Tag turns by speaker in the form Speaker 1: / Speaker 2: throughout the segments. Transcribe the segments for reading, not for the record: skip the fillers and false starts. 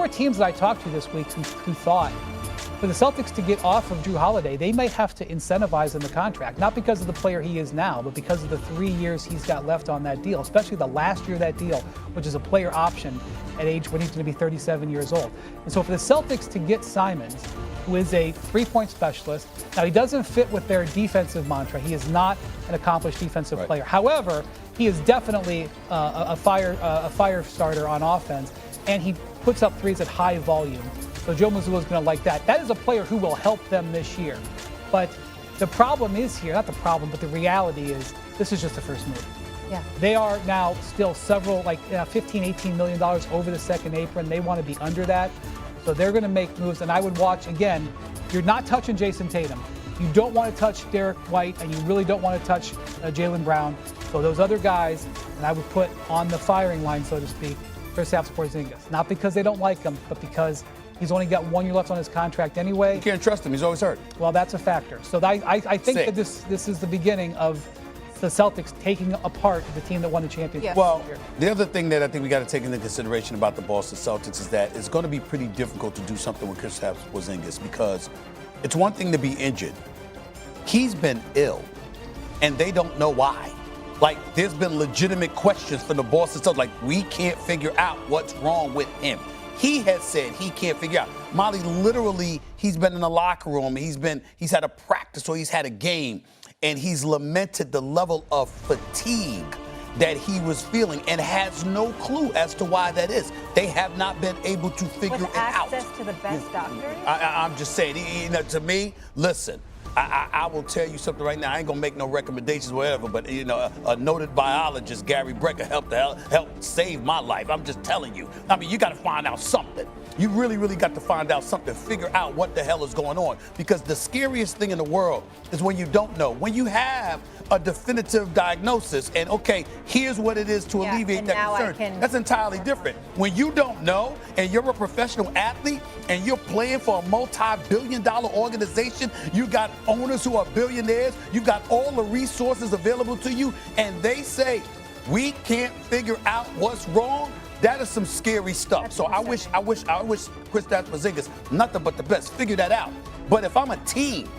Speaker 1: were teams that I talked to this week who thought for the Celtics to get off of Jrue Holiday, they might have to incentivize in the contract, not because of the player he is now, but because of the 3 years he's got left on that deal, especially the last year of that deal, which is a player option at age when he's going to be 37 years old. And so for the Celtics to get Simons, who is a three-point specialist, now he doesn't fit with their defensive mantra. He is not an accomplished defensive player. However, he is definitely a fire starter on offense, and he puts up threes at high volume. So Joe Mazzulla is going to like that. That is a player who will help them this year. But the problem is here, not the problem, but the reality is this is just the first move.
Speaker 2: Yeah.
Speaker 1: They are now still several, like $15, $18 million over the second apron. They want to be under that. So they're going to make moves. And I would watch, again, you're not touching Jason Tatum. You don't want to touch Derek White, and you really don't want to touch Jaylen Brown. So those other guys, and I would put on the firing line, so to speak, Kristaps Porzingis. Not because they don't like him, but because he's only got 1 year left on his contract anyway.
Speaker 3: You can't trust him. He's always hurt.
Speaker 1: Well, that's a factor. So I think that this is the beginning of the Celtics taking apart the team that won the championship.
Speaker 2: Yes.
Speaker 3: Well, the other thing that I think we got to take into consideration about the Boston Celtics is that it's going to be pretty difficult to do something with Kristaps Porzingis because it's one thing to be injured. He's been ill, and they don't know why. Like, there's been legitimate questions from the Boston Celtics. Like, we can't figure out what's wrong with him. He has said he can't figure out. Molly, literally, he's been in the locker room. He's had a practice or he's had a game, and he's lamented the level of fatigue that he was feeling and has no clue as to why that is. They have not been able to figure it out.
Speaker 2: With access to the best doctors?
Speaker 3: I'm just saying, to me, listen, I will tell you something right now. I ain't gonna make no recommendations, whatever. But a noted biologist, Gary Brecker, helped save my life. I'm just telling you. I mean, you got to find out something. You really, really got to find out something. Figure out what the hell is going on. Because the scariest thing in the world is when you don't know. When you have a definitive diagnosis and okay, here's what it is to alleviate that concern. That's entirely different. When you don't know and you're a professional athlete and you're playing for a multi-billion-dollar organization, you got owners who are billionaires, you got all the resources available to you, and they say, we can't figure out what's wrong. That is some scary stuff. So I wish Kristaps Porzingis nothing but the best. Figure that out. But if I'm a team,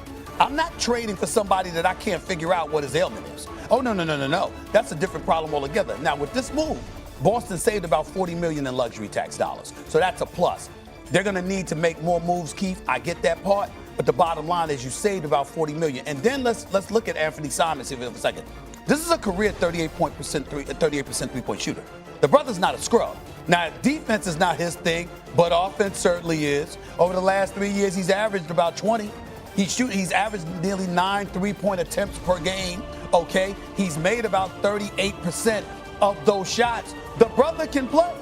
Speaker 3: I'm not trading for somebody that I can't figure out what his ailment is. Oh, no. That's a different problem altogether. Now, with this move, Boston saved about $40 million in luxury tax dollars. So that's a plus. They're going to need to make more moves, Keith. I get that part. But the bottom line is you saved about $40 million. And then let's look at Anthony Simons here for a second. This is a career 38% three-point shooter. The brother's not a scrub. Now, defense is not his thing, but offense certainly is. Over the last 3 years, he's averaged about 20. He's averaged nearly 9 three-point attempts per game, okay? He's made about 38% of those shots. The brother can play.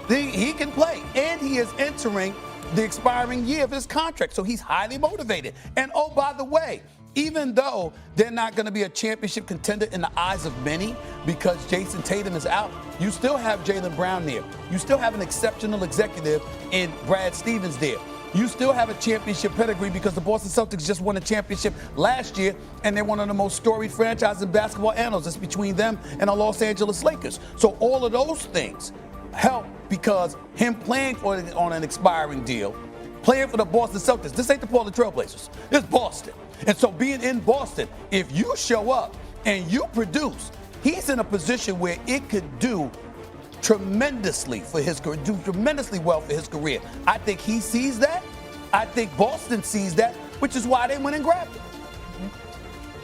Speaker 3: He can play, and he is entering the expiring year of his contract, so he's highly motivated. And, oh, by the way, even though they're not going to be a championship contender in the eyes of many because Jason Tatum is out, you still have Jaylen Brown there. You still have an exceptional executive in Brad Stevens there. You still have a championship pedigree because the Boston Celtics just won a championship last year, and they're one of the most storied franchises in basketball annals. It's between them and the Los Angeles Lakers. So all of those things help because him playing on an expiring deal, playing for the Boston Celtics, this ain't the Portland Trailblazers. It's Boston. And so being in Boston, if you show up and you produce, he's in a position where it could do tremendously for his career, do tremendously well for his career. I think he sees that. I think Boston sees that, which is why they went and grabbed him.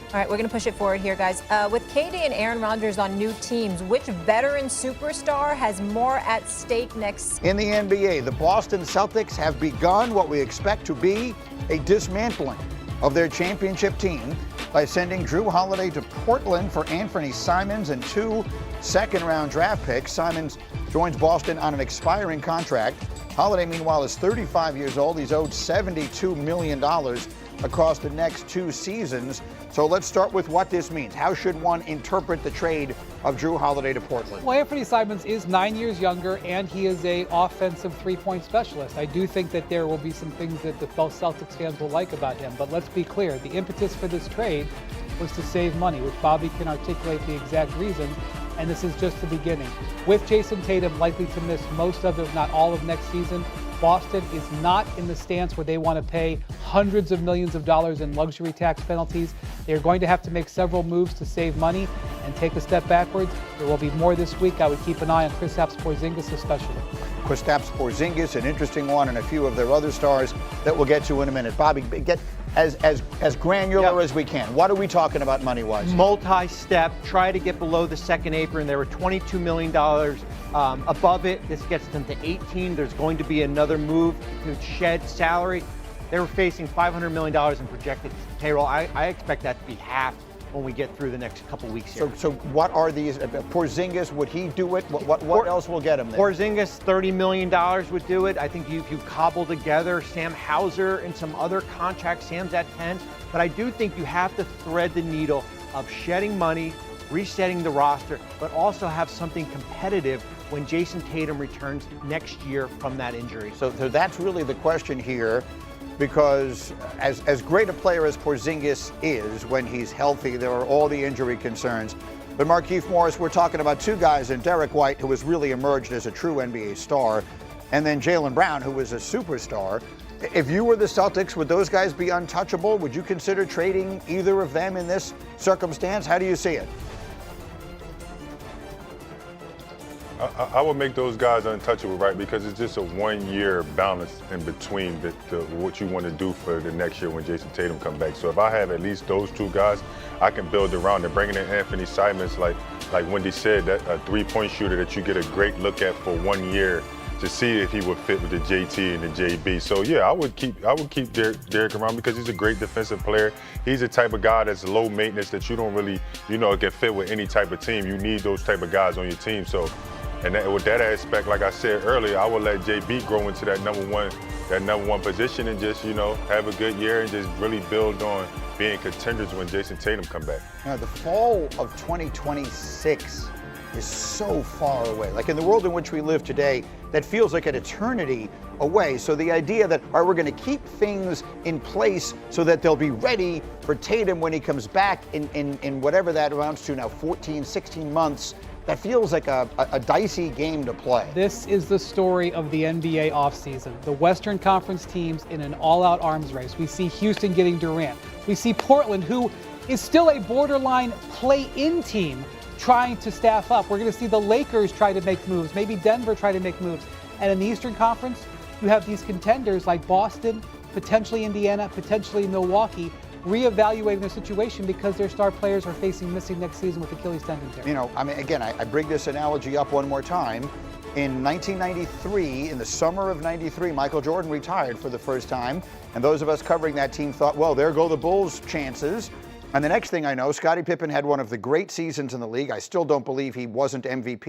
Speaker 2: All right, we're going to push it forward here, guys. With KD and Aaron Rodgers on new teams, which veteran superstar has more at stake next?
Speaker 4: In the NBA, the Boston Celtics have begun what we expect to be a dismantling of their championship team by sending Jrue Holiday to Portland for Anthony Simons and 2 second-round draft picks. Simons joins Boston on an expiring contract. Holiday, meanwhile, is 35 years old. He's owed $72 million across the next 2 seasons. So let's start with what this means. How should one interpret the trade of Jrue Holiday to Portland?
Speaker 1: Well, Anthony Simons is 9 years younger, and he is a offensive three-point specialist. I do think that there will be some things that both Celtics fans will like about him. But let's be clear, the impetus for this trade was to save money, which Bobby can articulate the exact reasons. And this is just the beginning. With Jason Tatum likely to miss most of, if not all of next season, Boston is not in the stance where they want to pay hundreds of millions of dollars in luxury tax penalties. They're going to have to make several moves to save money and take a step backwards. There will be more this week. I would keep an eye on Kristaps Porzingis especially.
Speaker 4: Kristaps Porzingis, an interesting one, and a few of their other stars that we'll get to in a minute. Bobby, get as granular as we can. What are we talking about money-wise?
Speaker 5: Multi-step, try to get below the second apron. There were $22 million above it. This gets them to 18. There's going to be another move to shed salary. They were facing $500 million in projected payroll. I expect that to be half when we get through the next couple weeks here.
Speaker 4: So what are these? Porzingis, would he do it? What else will get him there?
Speaker 5: Porzingis, $30 million would do it. I think if you cobble together Sam Hauser and some other contracts, Sam's at 10. But I do think you have to thread the needle of shedding money, resetting the roster, but also have something competitive when Jason Tatum returns next year from that injury.
Speaker 4: So that's really the question here, because as great a player as Porzingis is when he's healthy, there are all the injury concerns. But Markieff Morris, we're talking about two guys, and Derek White, who has really emerged as a true NBA star, and then Jaylen Brown, who is a superstar. If you were the Celtics, would those guys be untouchable? Would you consider trading either of them in this circumstance? How do you see it?
Speaker 6: I would make those guys untouchable, right? Because it's just a one-year balance in between what you want to do for the next year when Jason Tatum comes back. So if I have at least those two guys, I can build around it. Bringing in Anthony Simons, like Wendy said, that a three-point shooter that you get a great look at for 1 year to see if he would fit with the JT and the JB. So yeah, I would keep Derek around because he's a great defensive player. He's the type of guy that's low maintenance that you don't really, can fit with any type of team. You need those type of guys on your team. So. And with that aspect, like I said earlier, I will let JB grow into that number one position and just, have a good year and just really build on being contenders when Jason Tatum come back.
Speaker 4: The fall of 2026 is so far away. Like in the world in which we live today, that feels like an eternity away. So the idea that, we're going to keep things in place so that they'll be ready for Tatum when he comes back in whatever that amounts to now, 14, 16 months, that feels like a dicey game to play.
Speaker 1: This is the story of the NBA offseason. The Western Conference teams in an all-out arms race. We see Houston getting Durant. We see Portland, who is still a borderline play-in team, trying to staff up. We're going to see the Lakers try to make moves, maybe Denver try to make moves. And in the Eastern Conference, you have these contenders like Boston, potentially Indiana, potentially Milwaukee, reevaluating their situation because their star players are facing missing next season with Achilles tendon tear.
Speaker 4: Again, I bring this analogy up one more time. In 1993, in the summer of 93, Michael Jordan retired for the first time. And those of us covering that team thought, well, there go the Bulls' chances. And the next thing I know, Scottie Pippen had one of the great seasons in the league. I still don't believe he wasn't MVP.